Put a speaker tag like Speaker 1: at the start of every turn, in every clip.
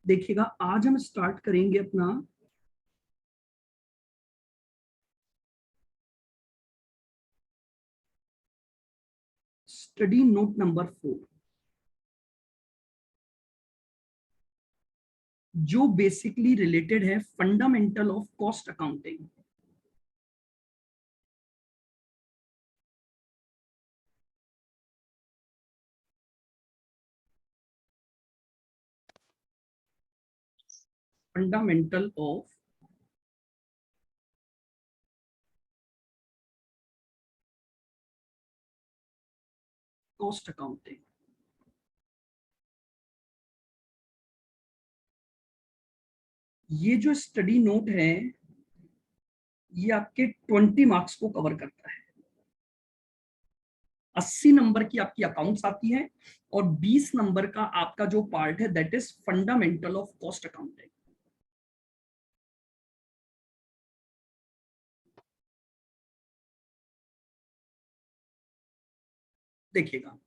Speaker 1: देखिएगा, आज हम स्टार्ट करेंगे अपना स्टडी नोट नंबर 4, जो बेसिकली रिलेटेड है fundamental of cost accounting. Fundamental of cost accounting. ये जो स्टडी नोट है ये आपके 20 मार्क्स को कवर करता है। 80 नंबर की आपकी अकाउंट्स आती है और 20 नंबर का आपका जो पार्ट है that is fundamental of cost accounting. देखिएगा,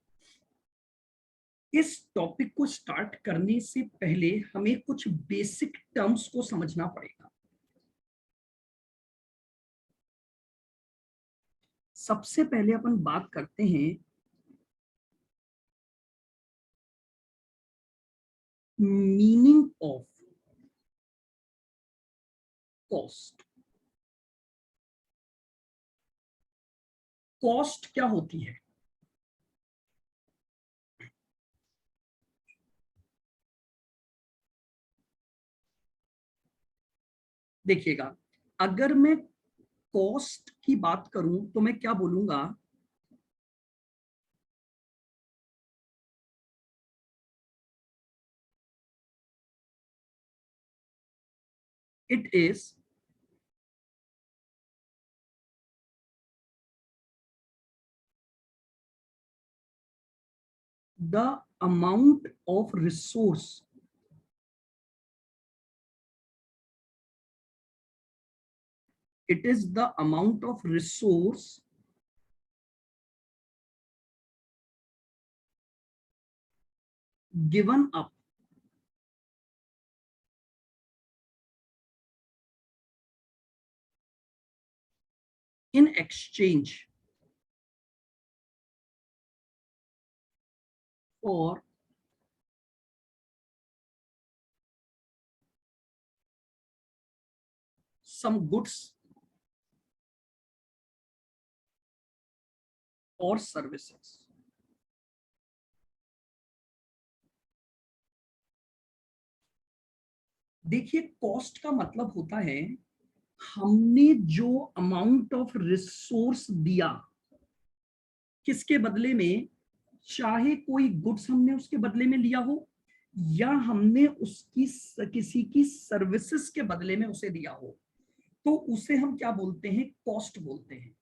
Speaker 1: इस टॉपिक को स्टार्ट करने से पहले हमें कुछ बेसिक टर्म्स को समझना पड़ेगा। सबसे पहले अपन बात करते हैं मीनिंग ऑफ कॉस्ट। कॉस्ट क्या होती है? देखिएगा, अगर मैं कॉस्ट की बात करूं तो मैं क्या बोलूंगा? It is the amount of resource it is the amount of resource given up in exchange for some goods or services। देखिए, कॉस्ट का मतलब होता है हमने जो अमाउंट ऑफ रिसोर्स दिया किसके बदले में, चाहे कोई गुड्स हमने उसके बदले में लिया हो या हमने उसकी किसी की सर्विसेज के बदले में उसे दिया हो, तो उसे हम क्या बोलते हैं? कॉस्ट बोलते हैं।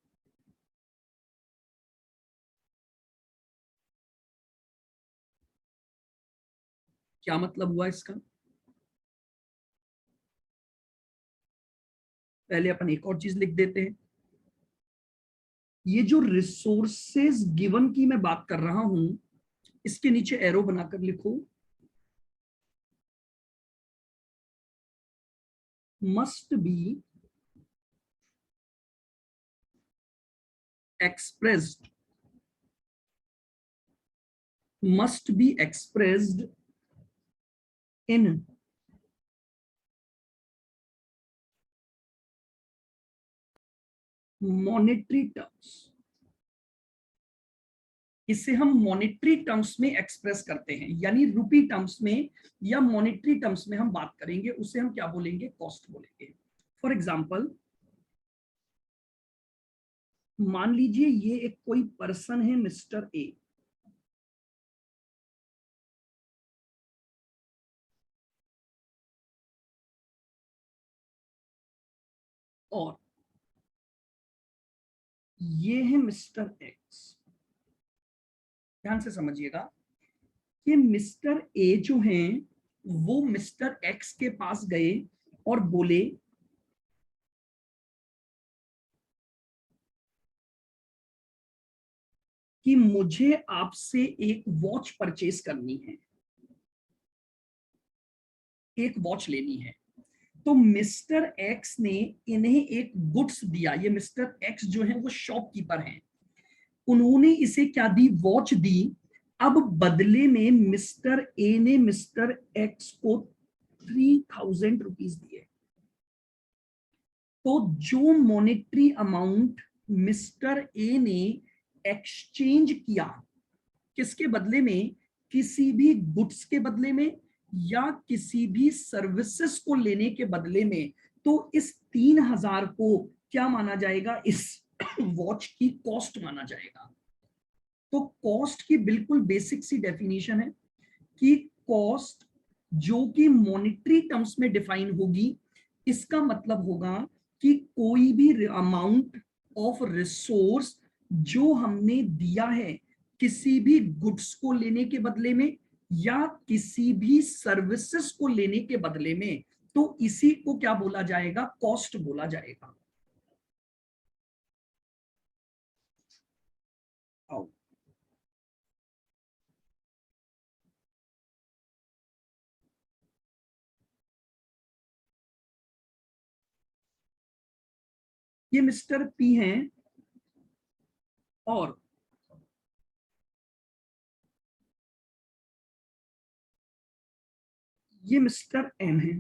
Speaker 1: क्या मतलब हुआ इसका? पहले अपन एक और चीज लिख देते हैं। ये जो रिसोर्सेज गिवन की मैं बात कर रहा हूं, इसके नीचे एरो बनाकर लिखो, must be expressed, must be expressed in monetary terms. इसे हम मॉनेटरी टर्म्स में एक्सप्रेस करते हैं, यानी रुपी टर्म्स में या मॉनेटरी टर्म्स में हम बात करेंगे, उसे हम क्या बोलेंगे? कॉस्ट बोलेंगे। फॉर एग्जाम्पल, मान लीजिए ये एक कोई पर्सन है मिस्टर ए, और ये है मिस्टर एक्स। ध्यान से समझिएगा कि मिस्टर ए जो हैं वो मिस्टर एक्स के पास गए और बोले कि मुझे आपसे एक वॉच परचेज करनी है। एक वॉच लेनी है। तो मिस्टर एक्स ने इन्हें एक गुड्स दिया, ये मिस्टर एक्स जो है वो शॉपकीपर हैं, उन्होंने इसे क्या दी, वॉच दी। अब बदले में मिस्टर ए ने मिस्टर एक्स को 3000 रुपीज दिए। तो जो मॉनेटरी अमाउंट मिस्टर ए ने एक्सचेंज किया, किसके बदले में, किसी भी गुड्स के बदले में या किसी भी सर्विसेज को लेने के बदले में, तो इस 3000 को क्या माना जाएगा, इस वॉच की कॉस्ट माना जाएगा। तो कॉस्ट की बिल्कुल बेसिक सी डेफिनेशन है कि कॉस्ट जो कि मॉनेटरी टर्म्स में डिफाइन होगी, इसका मतलब होगा कि कोई भी अमाउंट ऑफ रिसोर्स जो हमने दिया है किसी भी गुड्स को लेने के बदले में या किसी भी सर्विसेज को लेने के बदले में, तो इसी को क्या बोला जाएगा, कॉस्ट बोला जाएगा। आओ, ये मिस्टर पी हैं और ये मिस्टर एम है।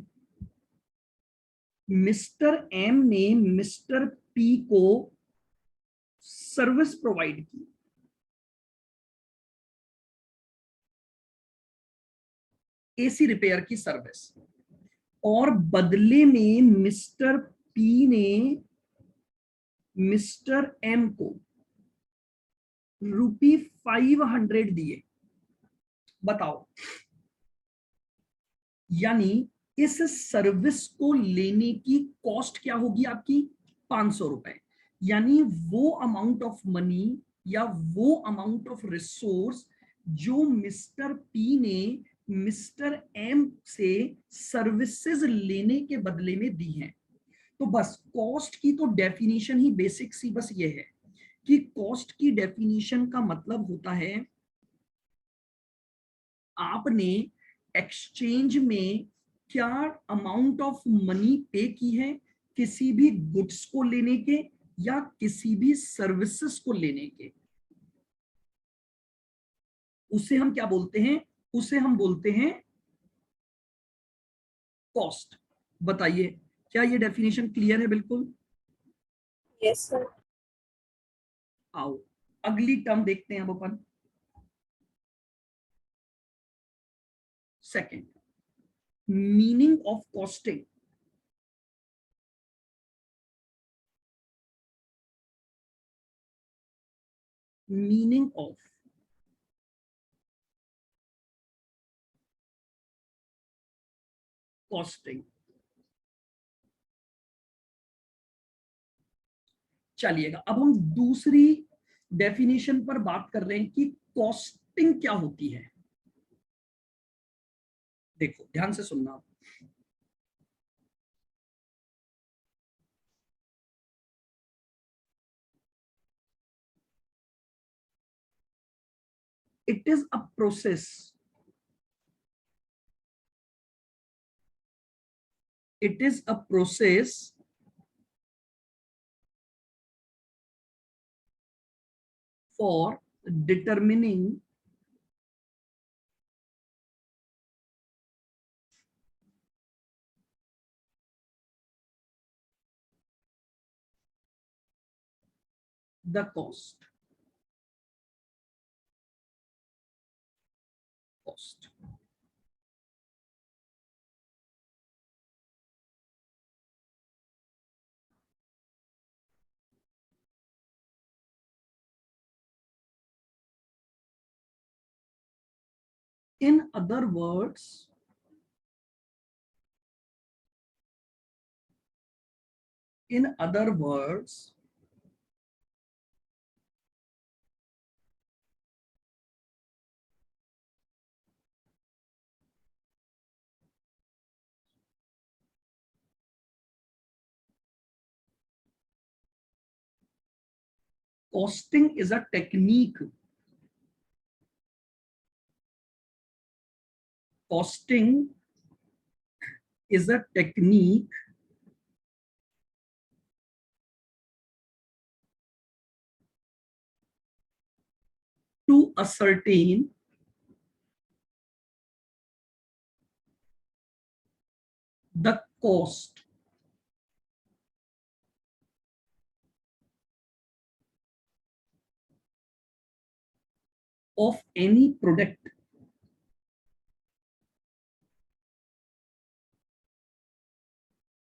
Speaker 1: मिस्टर एम ने मिस्टर पी को सर्विस प्रोवाइड की, एसी रिपेयर की सर्विस, और बदले में मिस्टर पी ने मिस्टर एम को ₹500 दिए। बताओ, यानी इस सर्विस को लेने की कॉस्ट क्या होगी आपकी, 500 रुपए। यानी वो अमाउंट ऑफ मनी या वो अमाउंट ऑफ रिसोर्स जो मिस्टर पी ने मिस्टर एम से सर्विसेज लेने के बदले में दी हैं। तो बस कॉस्ट की तो डेफिनेशन ही बेसिक सी बस ये है कि कॉस्ट की डेफिनेशन का मतलब होता है आपने एक्सचेंज में क्या अमाउंट ऑफ मनी पे की है किसी भी गुड्स को लेने के या किसी भी सर्विसेज को लेने के, उसे हम क्या बोलते हैं, उसे हम बोलते हैं कॉस्ट। बताइए, क्या ये डेफिनेशन क्लियर है बिल्कुल?
Speaker 2: Yes sir.
Speaker 1: आओ अगली टर्म देखते हैं अब अपन। Second, meaning of costing. Meaning of costing. चलिएगा, अब हम दूसरी डेफिनेशन पर बात कर रहे हैं कि कॉस्टिंग क्या होती है। देखो ध्यान से सुनना, it is a process, it is a process for determining the cost. In other words, in other words, costing is a technique. Costing is a technique to ascertain the cost of any product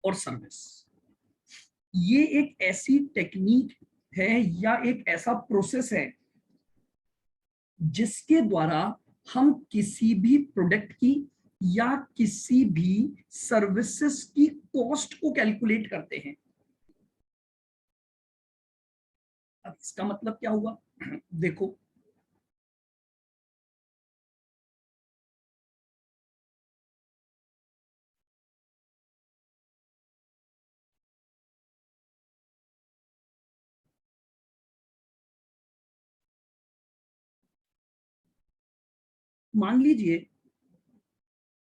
Speaker 1: और service. ये एक ऐसी technique है या एक ऐसा process है जिसके द्वारा हम किसी भी प्रोडक्ट की या किसी भी सर्विसेज की कॉस्ट को कैलकुलेट करते हैं। अब इसका मतलब क्या हुआ? देखो, मान लीजिए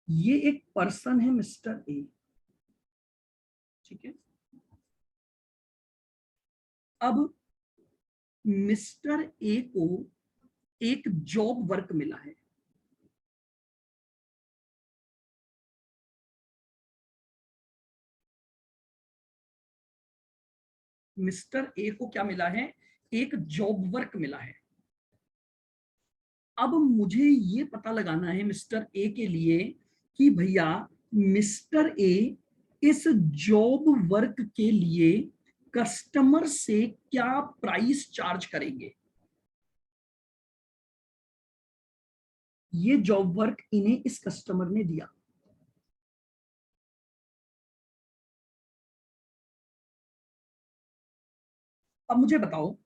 Speaker 1: ये एक पर्सन है मिस्टर ए, ठीक है। अब मिस्टर ए को एक जॉब वर्क मिला है। मिस्टर ए को क्या मिला है? एक जॉब वर्क मिला है। अब मुझे ये पता लगाना है मिस्टर ए के लिए कि भैया मिस्टर ए इस जॉब वर्क के लिए कस्टमर से क्या प्राइस चार्ज करेंगे। ये जॉब वर्क इन्हें इस कस्टमर ने दिया। अब मुझे बताओ,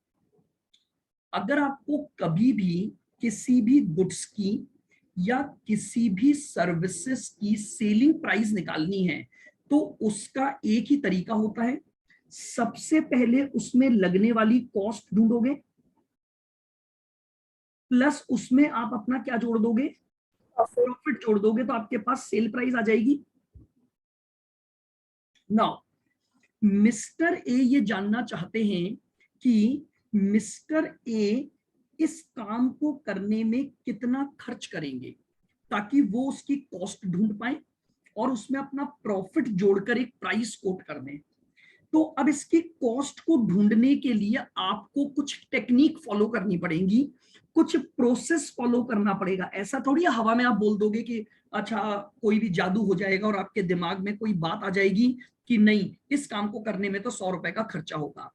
Speaker 1: अगर आपको कभी भी किसी भी गुड्स की या किसी भी सर्विसेज की सेलिंग प्राइस निकालनी है तो उसका एक ही तरीका होता है। सबसे पहले उसमें लगने वाली कॉस्ट ढूंढोगे, प्लस उसमें आप अपना क्या जोड़ दोगे? प्रॉफिट जोड़ दोगे, तो आपके पास सेल प्राइस आ जाएगी। नाउ मिस्टर ए ये जानना चाहते हैं कि मिस्टर ए इस काम को करने में कितना खर्च करेंगे ताकि वो उसकी कॉस्ट ढूंढ पाए और उसमें अपना प्रॉफिट जोड़कर एक प्राइस कोट कर दें। तो अब इसकी कॉस्ट को ढूंढने के लिए आपको कुछ टेक्निक फॉलो करनी पड़ेगी, कुछ प्रोसेस फॉलो करना पड़ेगा। ऐसा थोड़ी हवा में आप बोल दोगे कि अच्छा कोई भी जादू हो जाएगा और आपके दिमाग में कोई बात आ जाएगी कि नहीं इस काम को करने में तो 100 रुपए का खर्चा होगा।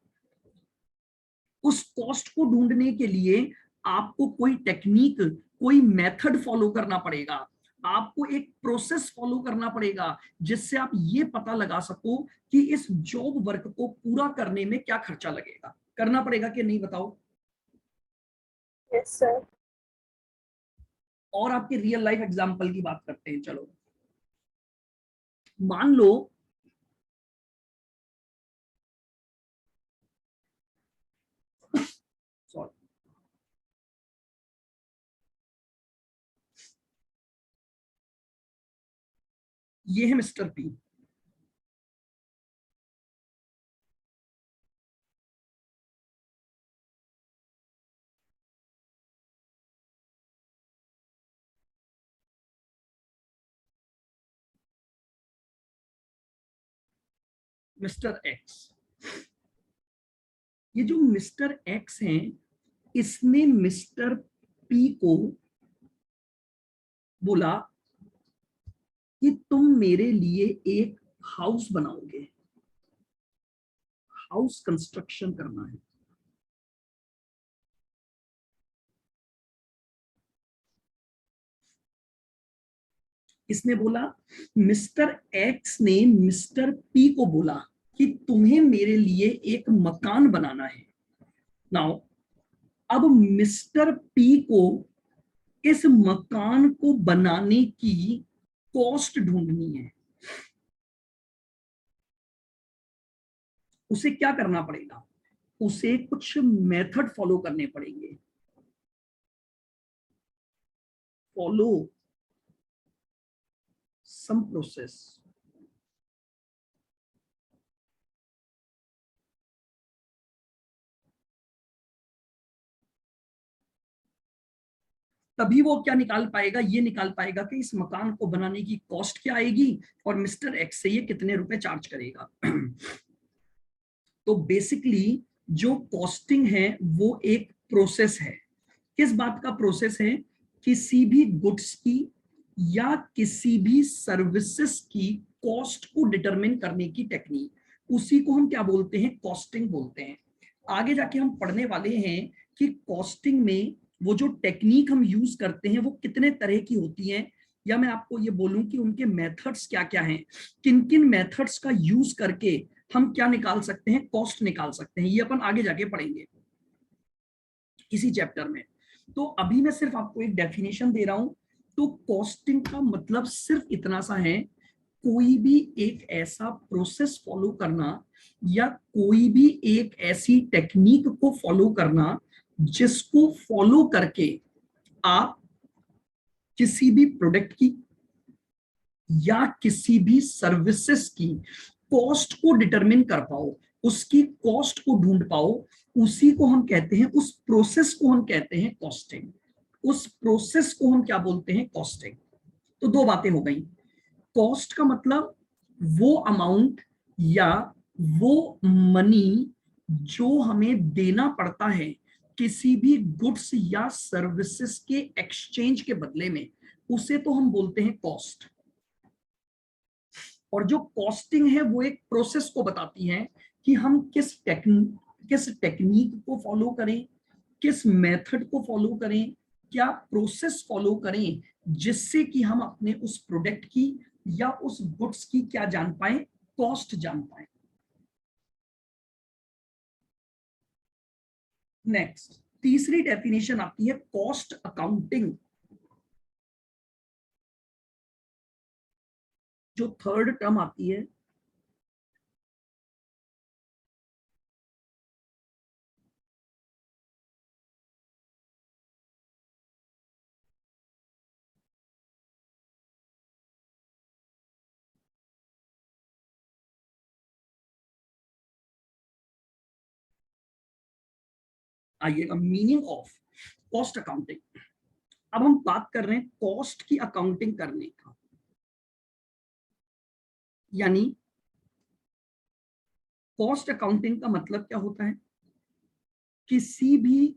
Speaker 1: उस कॉस्ट को ढूंढने के लिए आपको कोई टेक्निक, कोई मेथड फॉलो करना पड़ेगा, आपको एक प्रोसेस फॉलो करना पड़ेगा जिससे आप ये पता लगा सको कि इस जॉब वर्क को पूरा करने में क्या खर्चा लगेगा। करना पड़ेगा कि नहीं बताओ?
Speaker 2: Yes sir.
Speaker 1: और आपके रियल लाइफ एग्जांपल की बात करते हैं। चलो मान लो सॉरी, ये है मिस्टर पी। मिस्टर एक्स, ये जो मिस्टर एक्स हैं इसने मिस्टर पी को बोला कि तुम मेरे लिए एक हाउस बनाओगे, हाउस कंस्ट्रक्शन करना है। इसने बोला, मिस्टर एक्स ने मिस्टर पी को बोला कि तुम्हें मेरे लिए एक मकान बनाना है। नाउ अब मिस्टर पी को इस मकान को बनाने की कॉस्ट ढूंढनी है। उसे क्या करना पड़ेगा? उसे कुछ मेथड फॉलो करने पड़ेंगे। Follow some process. तभी वो क्या निकाल पाएगा, ये निकाल पाएगा कि इस मकान को बनाने की कॉस्ट क्या आएगी और मिस्टर एक्स से ये कितने रुपए चार्ज करेगा। तो बेसिकली जो कॉस्टिंग है वो एक प्रोसेस है। किस बात का प्रोसेस है? किसी भी गुड्स की या किसी भी सर्विसेज की कॉस्ट को डिटरमिन करने की टेक्निक, उसी को हम क्या बोलते हैं? कॉस्टिंग बोलते हैं। आगे जाके हम पढ़ने वाले हैं कि कॉस्टिंग में वो जो टेक्निक हम यूज करते हैं वो कितने तरह की होती हैं, या मैं आपको ये बोलूं कि उनके मेथड्स क्या क्या हैं, किन किन मेथड्स का यूज करके हम क्या निकाल सकते हैं? कॉस्ट निकाल सकते हैं। ये अपन आगे जाके पढ़ेंगे इसी चैप्टर में। तो अभी मैं सिर्फ आपको एक डेफिनेशन दे रहा हूं। तो कॉस्टिंग का मतलब सिर्फ इतना सा है, कोई भी एक ऐसा प्रोसेस फॉलो करना या कोई भी एक ऐसी टेक्निक को फॉलो करना जिसको फॉलो करके आप किसी भी प्रोडक्ट की या किसी भी सर्विसेज की कॉस्ट को डिटरमिन कर पाओ, उसकी कॉस्ट को ढूंढ पाओ, उसी को हम कहते हैं, उस प्रोसेस को हम कहते हैं कॉस्टिंग। उस प्रोसेस को हम क्या बोलते हैं? कॉस्टिंग। तो दो बातें हो गई। कॉस्ट का मतलब वो अमाउंट या वो मनी जो हमें देना पड़ता है किसी भी गुड्स या सर्विसेज के एक्सचेंज के बदले में, उसे तो हम बोलते हैं कॉस्ट। और जो कॉस्टिंग है वो एक प्रोसेस को बताती है कि हम किस टेक्निक को फॉलो करें, किस मेथड को फॉलो करें, क्या प्रोसेस फॉलो करें जिससे कि हम अपने उस प्रोडक्ट की या उस गुड्स की क्या जान पाए? कॉस्ट जान पाए। नेक्स्ट, तीसरी डेफिनेशन आती है कॉस्ट अकाउंटिंग। जो थर्ड टर्म आती है, आइएगा मीनिंग ऑफ कॉस्ट अकाउंटिंग। अब हम बात कर रहे हैं कॉस्ट की अकाउंटिंग करने का, यानी कॉस्ट अकाउंटिंग का मतलब क्या होता है? किसी भी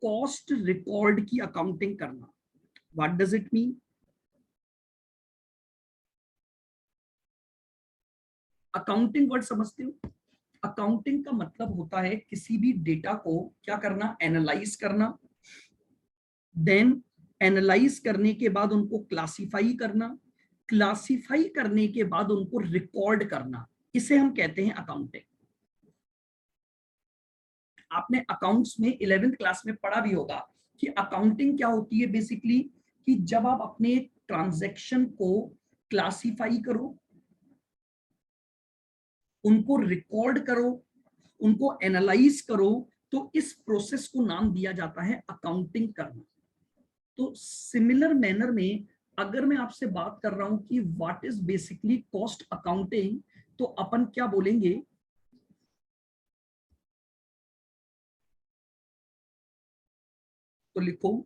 Speaker 1: कॉस्ट रिकॉर्ड की अकाउंटिंग करना। What does it mean? Accounting word समझते हो? अकाउंटिंग का मतलब होता है किसी भी डेटा को क्या करना? एनालाइज करना, देन एनालाइज करने के बाद उनको क्लासिफाई करना, क्लासिफाई करने के बाद उनको रिकॉर्ड करना, इसे हम कहते हैं अकाउंटिंग। आपने अकाउंट्स में 11th क्लास में पढ़ा भी होगा कि अकाउंटिंग क्या होती है बेसिकली, कि जब आप अपने ट्रांजैक्शन को क्लासिफाई करो, उनको रिकॉर्ड करो, उनको एनालाइज करो, तो इस प्रोसेस को नाम दिया जाता है अकाउंटिंग करना। तो सिमिलर मैनर में अगर मैं आपसे बात कर रहा हूं कि what is basically cost accounting, तो अपन क्या बोलेंगे? तो लिखो,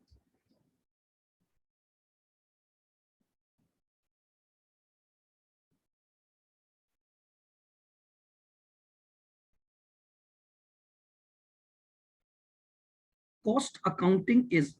Speaker 1: cost accounting is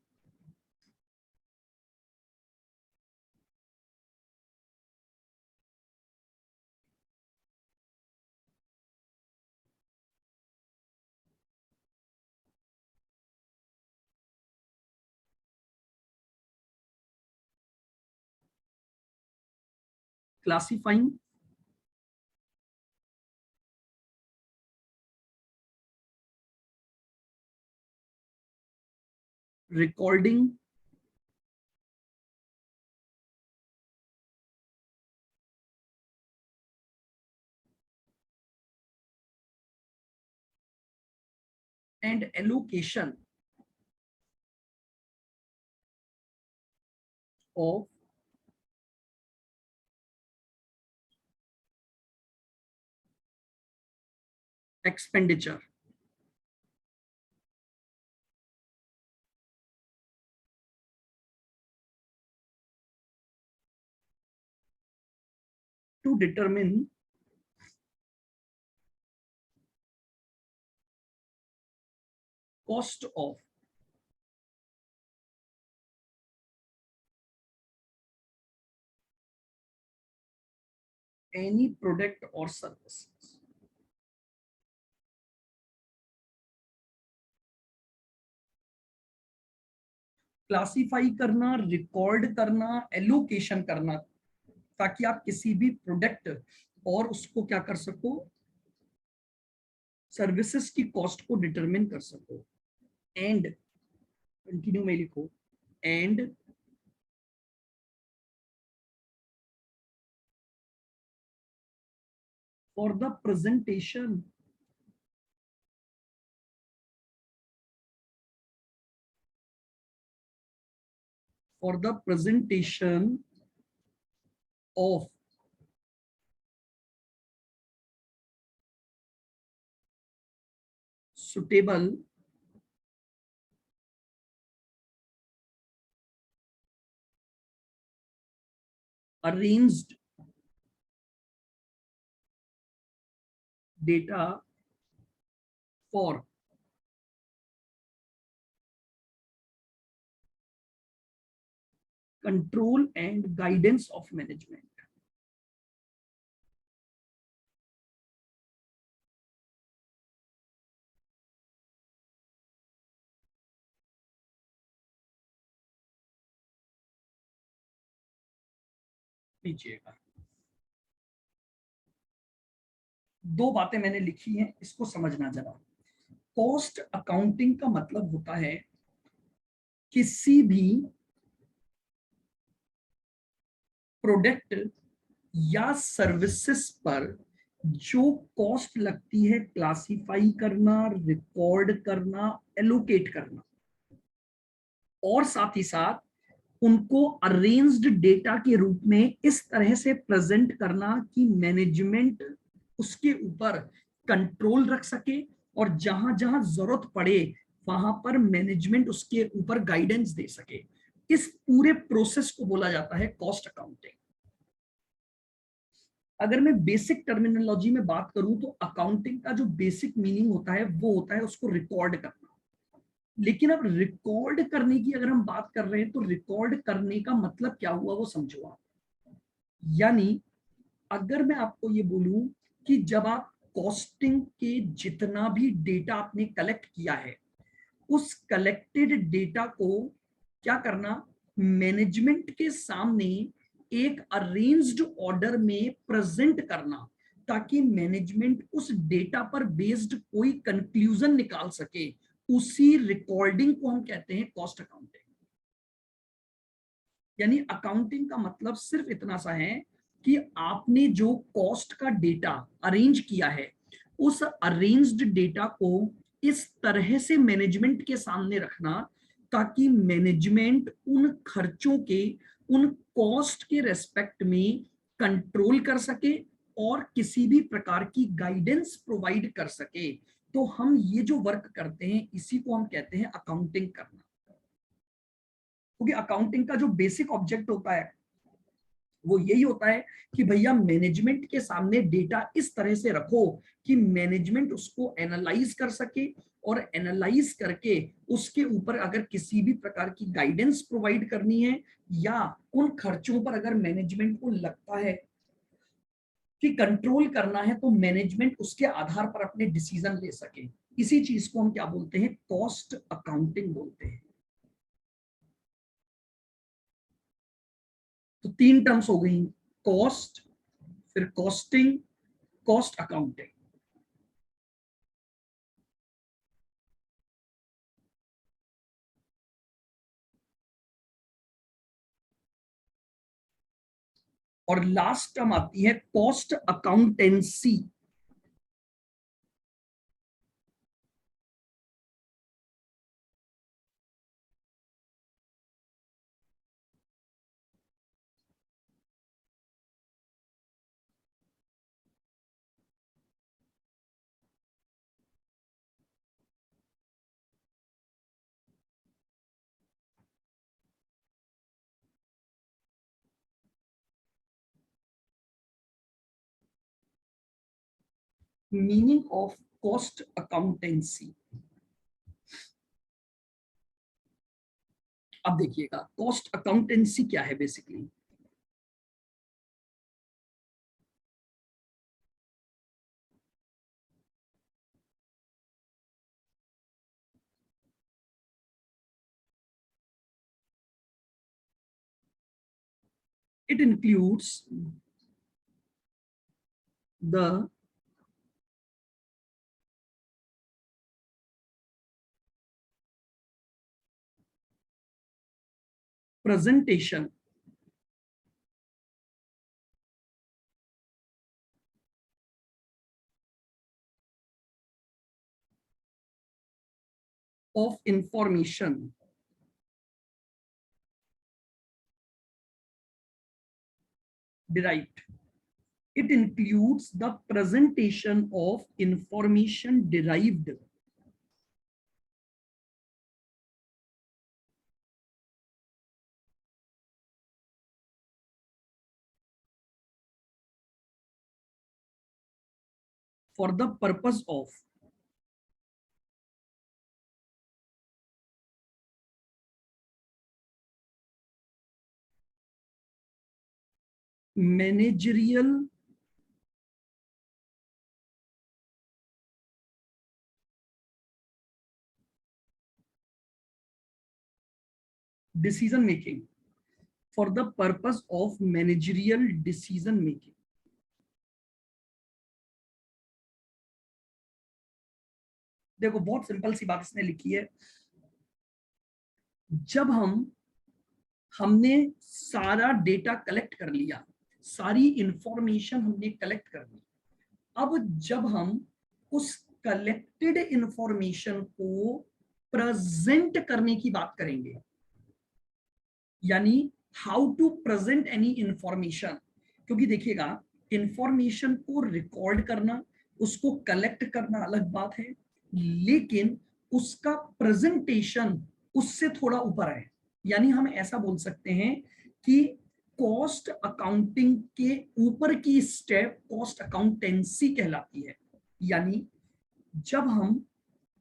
Speaker 1: classifying, recording, and allocation of expenditure. to determine cost of any product or service. Classify करना, रिकॉर्ड करना, एलोकेशन करना, ताकि आप किसी भी प्रोडक्ट और उसको क्या कर सको, सर्विसेज की कॉस्ट को डिटरमिन कर सको। एंड कंटिन्यू में लिखो, and for the presentation of suitable arranged data for control and guidance of management. नीचे दो बातें मैंने लिखी हैं, इसको समझना जरा। कॉस्ट अकाउंटिंग का मतलब होता है किसी भी प्रोडक्ट या सर्विसेज पर जो कॉस्ट लगती है, क्लासिफाई करना, रिकॉर्ड करना, एलोकेट करना, और साथ ही साथ उनको अरेंज्ड डेटा के रूप में इस तरह से प्रेजेंट करना कि मैनेजमेंट उसके ऊपर कंट्रोल रख सके, और जहां जहां जरूरत पड़े वहां पर मैनेजमेंट उसके ऊपर गाइडेंस दे सके। इस पूरे प्रोसेस को बोला जाता है कॉस्ट अकाउंटिंग। अगर मैं बेसिक टर्मिनोलॉजी में बात करूं तो अकाउंटिंग का जो बेसिक मीनिंग होता है वो होता है उसको रिकॉर्ड करना। लेकिन अब रिकॉर्ड करने की अगर हम बात कर रहे हैं तो रिकॉर्ड करने का मतलब क्या हुआ वो समझो आप। यानी अगर मैं आपको ये बोलूं कि जब आप कॉस्टिंग के जितना भी डेटा आपने कलेक्ट किया है, उस कलेक्टेड डेटा को क्या करना, मैनेजमेंट के सामने एक अरेंज्ड ऑर्डर में प्रेजेंट करना, ताकि मैनेजमेंट उस डेटा पर बेस्ड कोई कंक्लूजन निकाल सके। उसी रिकॉर्डिंग को हम कहते हैं कॉस्ट अकाउंटिंग। यानी अकाउंटिंग का मतलब सिर्फ इतना सा है कि आपने जो कॉस्ट का डेटा अरेंज किया है, उस अरेंज्ड डेटा को इस तरह से मैनेजमेंट के सामने रखना ताकि मैनेजमेंट उन खर्चों के, उन कॉस्ट के रेस्पेक्ट में कंट्रोल कर सके और किसी भी प्रकार की गाइडेंस प्रोवाइड कर सके। तो हम ये जो वर्क करते हैं इसी को हम कहते हैं अकाउंटिंग करना। क्योंकि अकाउंटिंग का जो बेसिक ऑब्जेक्ट होता है वो यही होता है कि भैया मैनेजमेंट के सामने डेटा इस तरह से रखो कि मैनेजमेंट उसको एनालाइज कर सके, और एनालाइज करके उसके ऊपर अगर किसी भी प्रकार की गाइडेंस प्रोवाइड करनी है या उन खर्चों पर अगर मैनेजमेंट को लगता है कि कंट्रोल करना है तो मैनेजमेंट उसके आधार पर अपने डिसीजन ले सके। इसी चीज को हम क्या बोलते हैं, कॉस्ट अकाउंटिंग बोलते हैं। तो तीन टर्म्स हो गई, कॉस्ट, फिर कॉस्टिंग, कॉस्ट अकाउंटिंग। और लास्ट टर्म आती है cost accountancy. Meaning of cost accountancy. अब देखिएगा कॉस्ट अकाउंटेंसी क्या है basically. It includes the presentation of information derived. It includes the presentation of information derived for the purpose of managerial decision making, for the purpose of managerial decision making. देखो बहुत simple सी बात इसने लिखी है, जब हमने सारा डेटा कलेक्ट कर लिया, सारी इंफॉर्मेशन हमने कलेक्ट कर ली, अब जब हम उस कलेक्टेड इंफॉर्मेशन को प्रेजेंट करने की बात करेंगे, यानी how to present any information, क्योंकि देखिएगा इंफॉर्मेशन को रिकॉर्ड करना, उसको कलेक्ट करना अलग बात है, लेकिन उसका प्रेजेंटेशन उससे थोड़ा ऊपर है। यानी हम ऐसा बोल सकते हैं कि कॉस्ट अकाउंटिंग के ऊपर की स्टेप कॉस्ट अकाउंटेंसी कहलाती है। यानी जब हम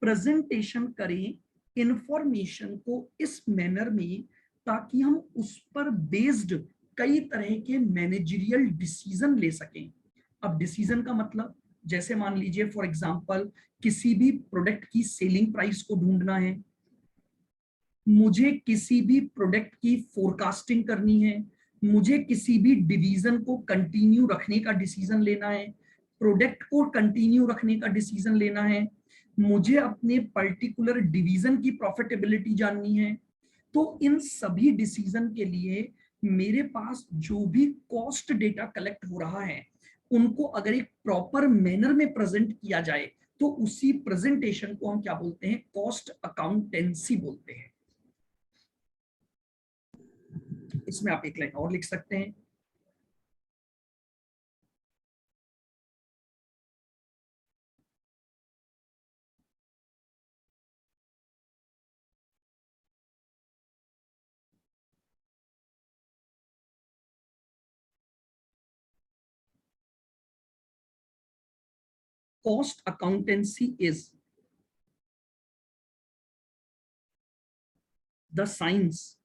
Speaker 1: प्रेजेंटेशन करें इंफॉर्मेशन को इस मैनर में ताकि हम उस पर बेस्ड कई तरह के मैनेजरियल डिसीजन ले सकें। अब डिसीजन का मतलब जैसे मान लीजिए फॉर एग्जांपल किसी भी प्रोडक्ट की सेलिंग प्राइस को ढूंढना है, मुझे किसी भी प्रोडक्ट की फोरकास्टिंग करनी है, मुझे किसी भी डिवीजन को कंटिन्यू रखने का डिसीजन लेना है, प्रोडक्ट को कंटिन्यू रखने का डिसीजन लेना है, मुझे अपने पर्टिकुलर डिवीजन की प्रॉफिटेबिलिटी जाननी है, तो इन सभी डिसीजन के लिए मेरे पास जो भी कॉस्ट डेटा कलेक्ट हो रहा है उनको अगर एक प्रॉपर मैनर में प्रेजेंट किया जाए तो उसी प्रेजेंटेशन को हम क्या बोलते हैं, कॉस्ट अकाउंटेंसी बोलते हैं। इसमें आप एक लाइन और लिख सकते हैं, cost accountancy is the science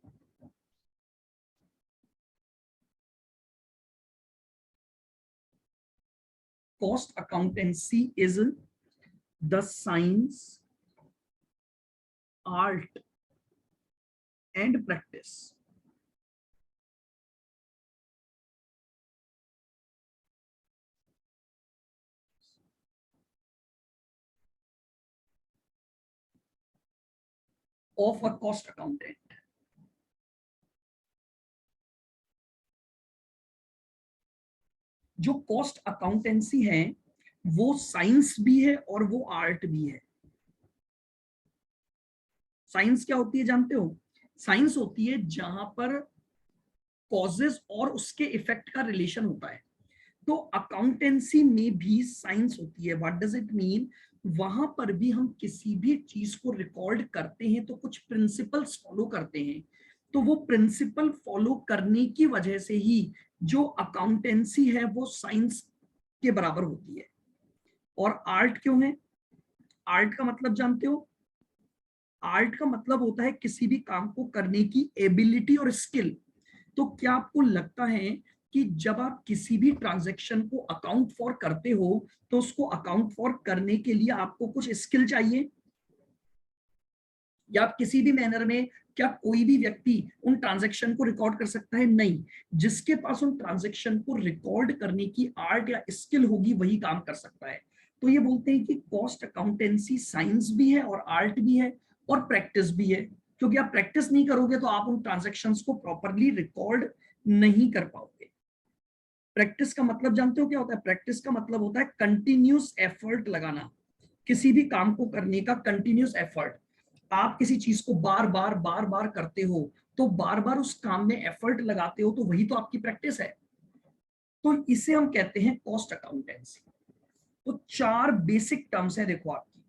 Speaker 1: cost accountancy is the science, art and practice of a cost accountant। जो कॉस्ट अकाउंटेंसी है वो साइंस भी है और वो आर्ट भी है। साइंस क्या होती है जानते हो? साइंस होती है जहां पर कॉजेस और उसके इफेक्ट का रिलेशन होता है। तो अकाउंटेंसी में भी साइंस होती है। What does it mean? वहां पर भी हम किसी भी चीज को रिकॉर्ड करते हैं तो कुछ प्रिंसिपल्स फॉलो करते हैं, तो वो प्रिंसिपल फॉलो करने की वजह से ही जो अकाउंटेंसी है वो साइंस के बराबर होती है। और आर्ट क्यों है? आर्ट का मतलब जानते हो? आर्ट का मतलब होता है किसी भी काम को करने की एबिलिटी और स्किल। तो क्या आपको लगता है कि जब आप किसी भी ट्रांजैक्शन को अकाउंट फॉर करते हो तो उसको अकाउंट फॉर करने के लिए आपको कुछ स्किल चाहिए? या आप किसी भी मैनर में, क्या कोई भी व्यक्ति उन ट्रांजैक्शन को रिकॉर्ड कर सकता है? नहीं। जिसके पास उन ट्रांजैक्शन को रिकॉर्ड करने की आर्ट या स्किल होगी वही काम कर सकता है। तो ये बोलते हैं कि कॉस्ट अकाउंटेंसी साइंस भी है और आर्ट भी है और प्रैक्टिस भी है, क्योंकि आप प्रैक्टिस नहीं करोगे तो आप उन ट्रांजैक्शंस को प्रॉपरली रिकॉर्ड नहीं कर पाओगे। प्रैक्टिस का मतलब जानते हो क्या होता है? प्रैक्टिस का मतलब होता है कंटिन्यूस एफर्ट लगाना, किसी भी काम को करने का कंटिन्यूस एफर्ट। आप किसी चीज को बार बार करते हो, तो बार बार उस काम में एफर्ट लगाते हो, तो वही तो आपकी प्रैक्टिस है। तो इसे हम कहते हैं कॉस्ट अकाउंटेंसी। तो 4 बेसिक टर्म्स है देखो आपकी: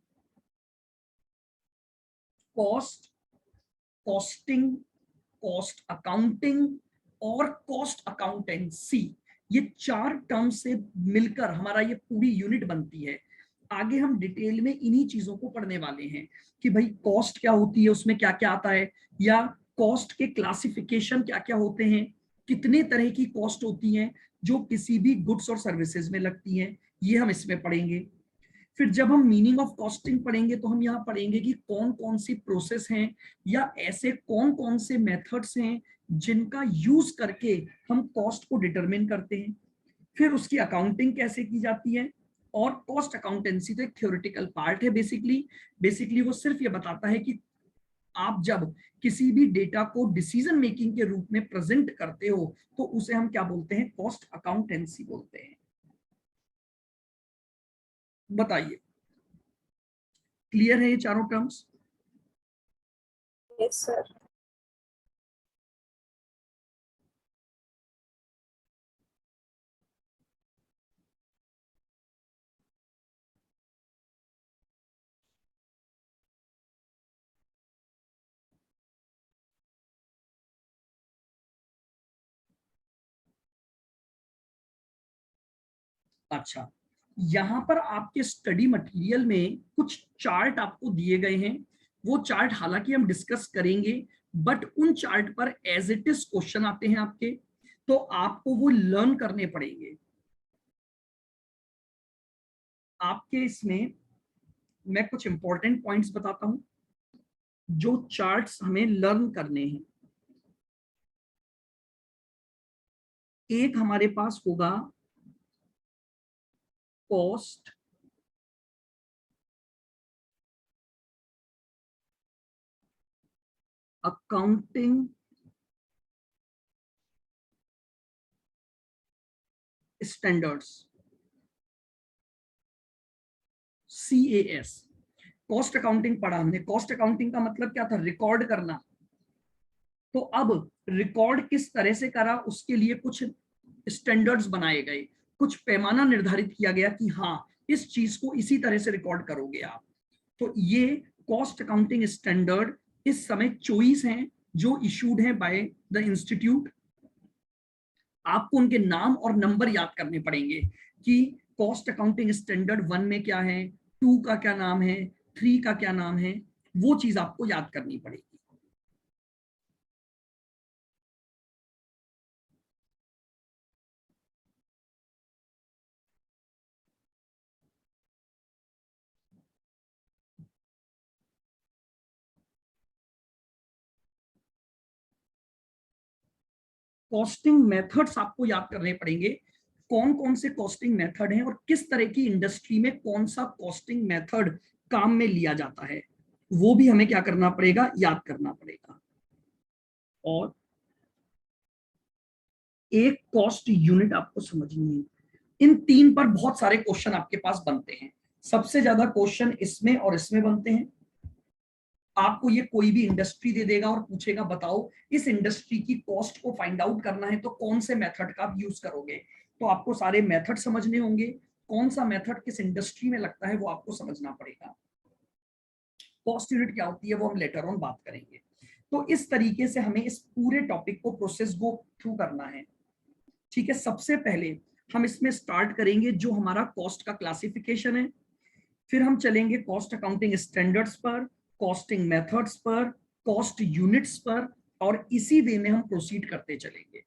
Speaker 1: कॉस्ट, कॉस्टिंग, कॉस्ट अकाउंटिंग और कॉस्ट अकाउंटेंसी। ये 4 टर्म से मिलकर हमारा ये पूरी यूनिट बनती है। आगे हम डिटेल में इन्हीं चीजों को पढ़ने वाले हैं कि भाई कॉस्ट क्या होती है, उसमें क्या क्या आता है, या कॉस्ट के क्लासिफिकेशन क्या क्या होते हैं, कितने तरह की कॉस्ट होती हैं जो किसी भी गुड्स और सर्विसेज में लगती हैं, ये हम इसमें पढ़ेंगे। फिर जब हम मीनिंग ऑफ कॉस्टिंग पढ़ेंगे तो हम यहाँ पढ़ेंगे कि कौन कौन सी प्रोसेस हैं या ऐसे कौन कौन से मेथड्स हैं जिनका यूज करके हम कॉस्ट को डिटरमिन करते हैं। फिर उसकी अकाउंटिंग कैसे की जाती है। और कॉस्ट अकाउंटेंसी तो एक थ्योरेटिकल पार्ट है। बेसिकली वो सिर्फ ये बताता है कि आप जब किसी भी डेटा को डिसीजन मेकिंग के रूप में प्रेजेंट करते हो तो उसे हम क्या बोलते हैं? कॉस्ट अकाउंटेंसी बोलते हैं। बताइए, क्लियर है ये चारों टर्म्स?
Speaker 2: Yes, sir.
Speaker 1: अच्छा, यहां पर आपके स्टडी मटेरियल में कुछ चार्ट आपको दिए गए हैं। वो चार्ट हालांकि हम डिस्कस करेंगे, बट उन चार्ट पर एज इट इज क्वेश्चन आते हैं आपके, तो आपको वो लर्न करने पड़ेंगे। आपके इसमें मैं कुछ इंपॉर्टेंट पॉइंट्स बताता हूं जो चार्ट्स हमें लर्न करने हैं। एक हमारे पास होगा cost accounting standards, CAS। Cost accounting पढ़ा हमने। कॉस्ट अकाउंटिंग का मतलब क्या था? रिकॉर्ड करना। तो अब रिकॉर्ड किस तरह से करा, उसके लिए कुछ स्टैंडर्ड्स बनाए गए, कुछ पैमाना निर्धारित किया गया कि हाँ, इस चीज को इसी तरह से रिकॉर्ड करोगे आप। तो ये कॉस्ट अकाउंटिंग स्टैंडर्ड इस समय चॉइस हैं जो इशूड है बाय द इंस्टीट्यूट। आपको उनके नाम और नंबर याद करने पड़ेंगे कि कॉस्ट अकाउंटिंग स्टैंडर्ड 1 में क्या है, 2 का क्या नाम है, 3 का क्या नाम है, वो चीज आपको याद करनी पड़ेगी। कॉस्टिंग मेथड्स आपको याद करने पड़ेंगे। कौन कौन से कॉस्टिंग मेथड हैं और किस तरह की इंडस्ट्री में कौन सा कॉस्टिंग मेथड काम में लिया जाता है, वो भी हमें क्या करना पड़ेगा? याद करना पड़ेगा। और एक कॉस्ट यूनिट आपको समझनी है। इन 3 पर बहुत सारे क्वेश्चन आपके पास बनते हैं। सबसे ज्यादा क्वेश्चन इसमें और इसमें बनते हैं। आपको ये कोई भी इंडस्ट्री दे देगा और पूछेगा बताओ इस इंडस्ट्री की कॉस्ट को फाइंड आउट करना है तो कौन से मेथड का आप यूज करोगे। तो आपको सारे मेथड समझने होंगे। कौन सा मेथड किस इंडस्ट्री में लगता है वो आपको समझना पड़ेगा। कॉस्ट यूनिट क्या होती है वो हम लेटर ऑन बात करेंगे। तो इस तरीके से हमें इस पूरे टॉपिक को प्रोसेस गो थ्रू करना है। ठीक है, सबसे पहले हम इसमें स्टार्ट करेंगे जो हमारा कॉस्ट का क्लासिफिकेशन है, फिर हम चलेंगे कॉस्ट अकाउंटिंग स्टैंडर्ड्स पर, कॉस्टिंग मेथड्स पर, कॉस्ट यूनिट्स पर, और इसी वे में हम प्रोसीड करते चलेंगे।